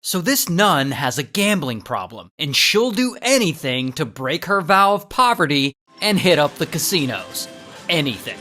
So this nun has a gambling problem, and she'll do anything to break her vow of poverty and hit up the casinos. Anything.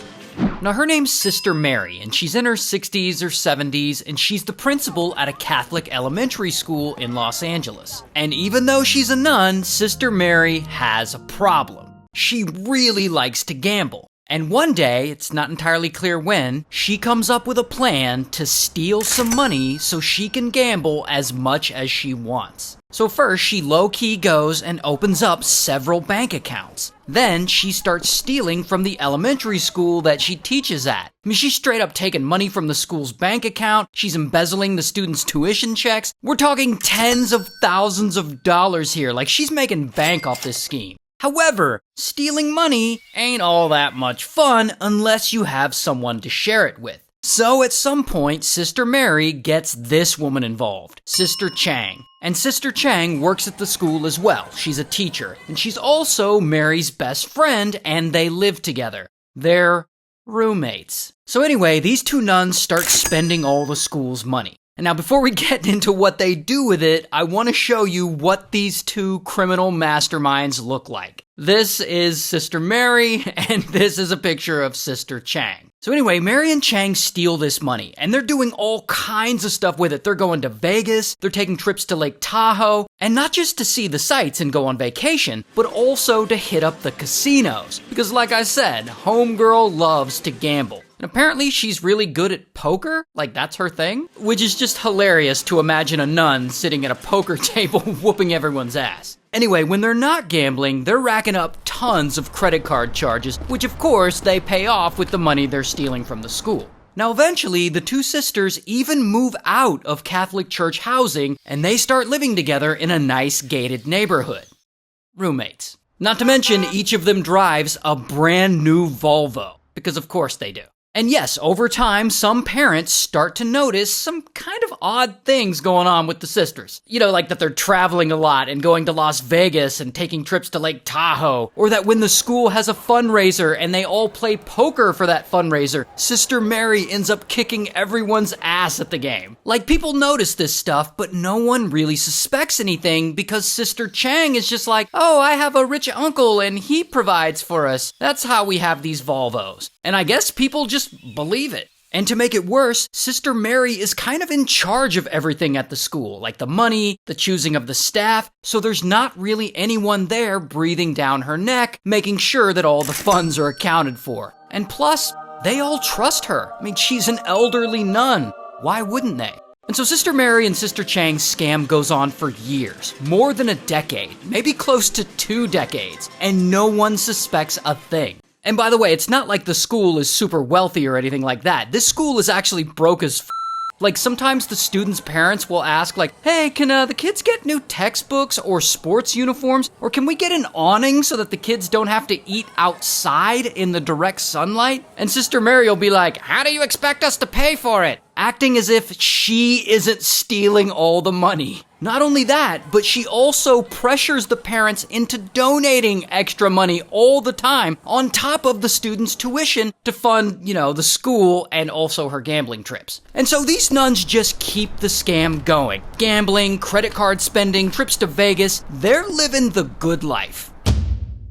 Now her name's Sister Mary, and she's in her 60s or 70s, and she's the principal at a Catholic elementary school in Los Angeles. And even though she's a nun, Sister Mary has a problem. She really likes to gamble. And one day, it's not entirely clear when, she comes up with a plan to steal some money so she can gamble as much as she wants. So first, she low-key goes and opens up several bank accounts. Then, she starts stealing from the elementary school that she teaches at. I mean, she's straight up taking money from the school's bank account, she's embezzling the students' tuition checks. We're talking tens of thousands of dollars here, like she's making bank off this scheme. However, stealing money ain't all that much fun unless you have someone to share it with. So at some point, Sister Mary gets this woman involved, Sister Chang. And Sister Chang works at the school as well. She's a teacher, and she's also Mary's best friend, and they live together. They're roommates. So anyway, these two nuns start spending all the school's money. And now before we get into what they do with it, I want to show you what these two criminal masterminds look like. This is Sister Mary, and this is a picture of Sister Chang. So anyway, Mary and Chang steal this money, and they're doing all kinds of stuff with it. They're going to Vegas, they're taking trips to Lake Tahoe, and not just to see the sights and go on vacation, but also to hit up the casinos. Because like I said, homegirl loves to gamble. And apparently she's really good at poker, like that's her thing, which is just hilarious to imagine a nun sitting at a poker table whooping everyone's ass. Anyway, when they're not gambling, they're racking up tons of credit card charges, which of course they pay off with the money they're stealing from the school. Now eventually, the two sisters even move out of Catholic church housing, and they start living together in a nice gated neighborhood. Roommates. Not to mention, each of them drives a brand new Volvo, because of course they do. And yes, over time, some parents start to notice some kind of odd things going on with the sisters. You know, like that they're traveling a lot and going to Las Vegas and taking trips to Lake Tahoe. Or that when the school has a fundraiser and they all play poker for that fundraiser, Sister Mary ends up kicking everyone's ass at the game. Like, people notice this stuff, but no one really suspects anything because Sister Chang is just like, oh, I have a rich uncle and he provides for us. That's how we have these Volvos. And I guess people just believe it. And to make it worse, Sister Mary is kind of in charge of everything at the school, like the money, the choosing of the staff, so there's not really anyone there breathing down her neck, making sure that all the funds are accounted for. And plus, they all trust her. I mean, she's an elderly nun. Why wouldn't they? And so Sister Mary and Sister Chang's scam goes on for years, more than a decade, maybe close to 2 decades, and no one suspects a thing. And by the way, it's not like the school is super wealthy or anything like that. This school is actually broke as f***. Like, sometimes the students' parents will ask, like, hey, can the kids get new textbooks or sports uniforms? Or can we get an awning so that the kids don't have to eat outside in the direct sunlight? And Sister Mary will be like, how do you expect us to pay for it? Acting as if she isn't stealing all the money. Not only that, but she also pressures the parents into donating extra money all the time on top of the students' tuition to fund, the school and also her gambling trips. And so these nuns just keep the scam going. Gambling, credit card spending, trips to Vegas, they're living the good life.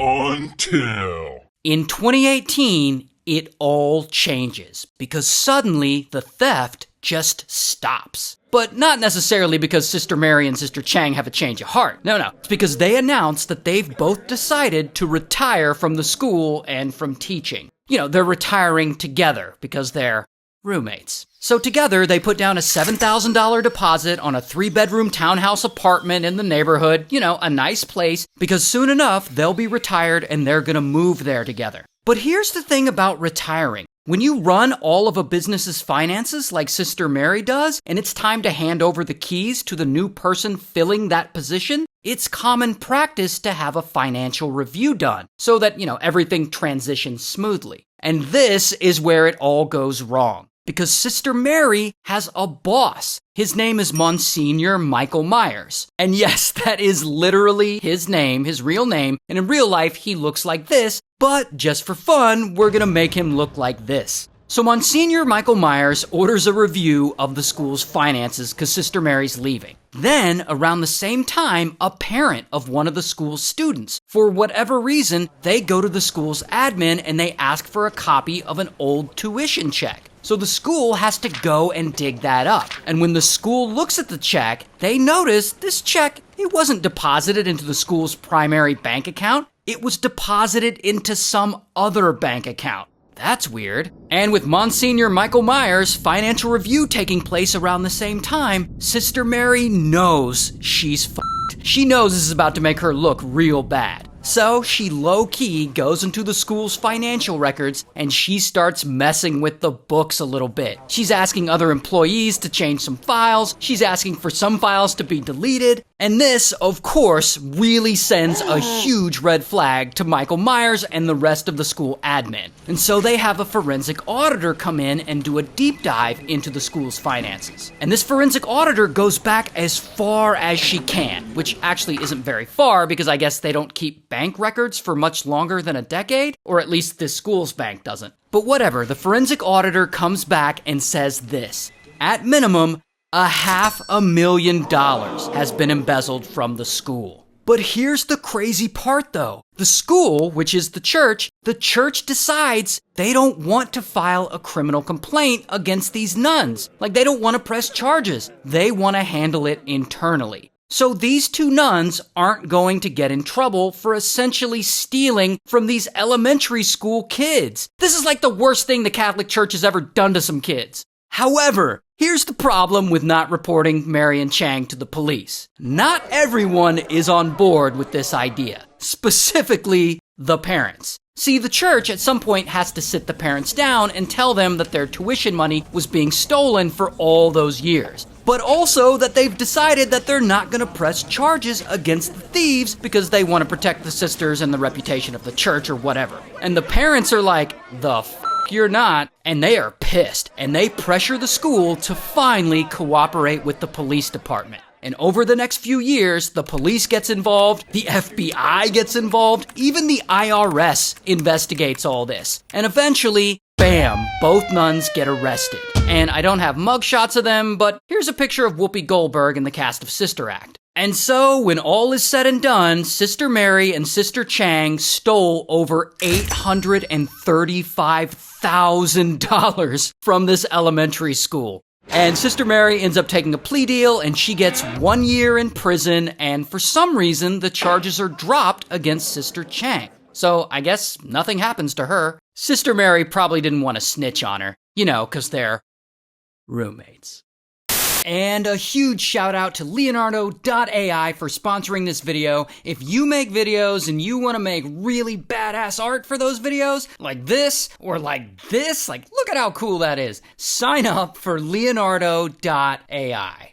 Until... In 2018, it all changes because suddenly the theft just stops. But not necessarily because Sister Mary and Sister Chang have a change of heart. No. It's because they announced that they've both decided to retire from the school and from teaching. They're retiring together because they're roommates. So together, they put down a $7,000 deposit on a 3-bedroom townhouse apartment in the neighborhood, a nice place, because soon enough, they'll be retired and they're gonna move there together. But here's the thing about retiring. When you run all of a business's finances like Sister Mary does, and it's time to hand over the keys to the new person filling that position, it's common practice to have a financial review done so that, everything transitions smoothly. And this is where it all goes wrong. Because Sister Mary has a boss. His name is Monsignor Michael Myers. And yes, that is literally his name, his real name. And in real life, he looks like this. But just for fun, we're gonna make him look like this. So Monsignor Michael Myers orders a review of the school's finances because Sister Mary's leaving. Then, around the same time, a parent of one of the school's students, for whatever reason, they go to the school's admin and they ask for a copy of an old tuition check. So the school has to go and dig that up. And when the school looks at the check, they notice this check, it wasn't deposited into the school's primary bank account. It was deposited into some other bank account. That's weird. And with Monsignor Michael Myers' financial review taking place around the same time, Sister Mary knows she's f***ed. She knows this is about to make her look real bad. So she low-key goes into the school's financial records and she starts messing with the books a little bit. She's asking other employees to change some files. She's asking for some files to be deleted. And this, of course, really sends a huge red flag to Michael Myers and the rest of the school admin. And so they have a forensic auditor come in and do a deep dive into the school's finances. And this forensic auditor goes back as far as she can, which actually isn't very far because I guess they don't keep bank records for much longer than a decade, or at least this school's bank doesn't. But whatever, the forensic auditor comes back and says this: at minimum, $500,000 has been embezzled from the school. But here's the crazy part though. The school, which is the church decides they don't want to file a criminal complaint against these nuns. Like, they don't want to press charges. They want to handle it internally. So these two nuns aren't going to get in trouble for essentially stealing from these elementary school kids. This is like the worst thing the Catholic Church has ever done to some kids. However, here's the problem with not reporting Mary and Chang to the police. Not everyone is on board with this idea, specifically the parents. See, the church at some point has to sit the parents down and tell them that their tuition money was being stolen for all those years. But also that they've decided that they're not going to press charges against the thieves because they want to protect the sisters and the reputation of the church or whatever. And the parents are like, the f*** you're not, and they are pissed. And they pressure the school to finally cooperate with the police department. And over the next few years, the police gets involved, the FBI gets involved, even the IRS investigates all this. And eventually, bam, both nuns get arrested. And I don't have mugshots of them, but here's a picture of Whoopi Goldberg in the cast of Sister Act. And so, when all is said and done, Sister Mary and Sister Chang stole over $835,000 from this elementary school. And Sister Mary ends up taking a plea deal, and she gets 1 year in prison, and for some reason, the charges are dropped against Sister Chang. So I guess nothing happens to her. Sister Mary probably didn't want to snitch on her, you know, because they're roommates. And a huge shout out to Leonardo.ai for sponsoring this video. If you make videos and you want to make really badass art for those videos, like this, or like this, like look at how cool that is. Sign up for Leonardo.ai.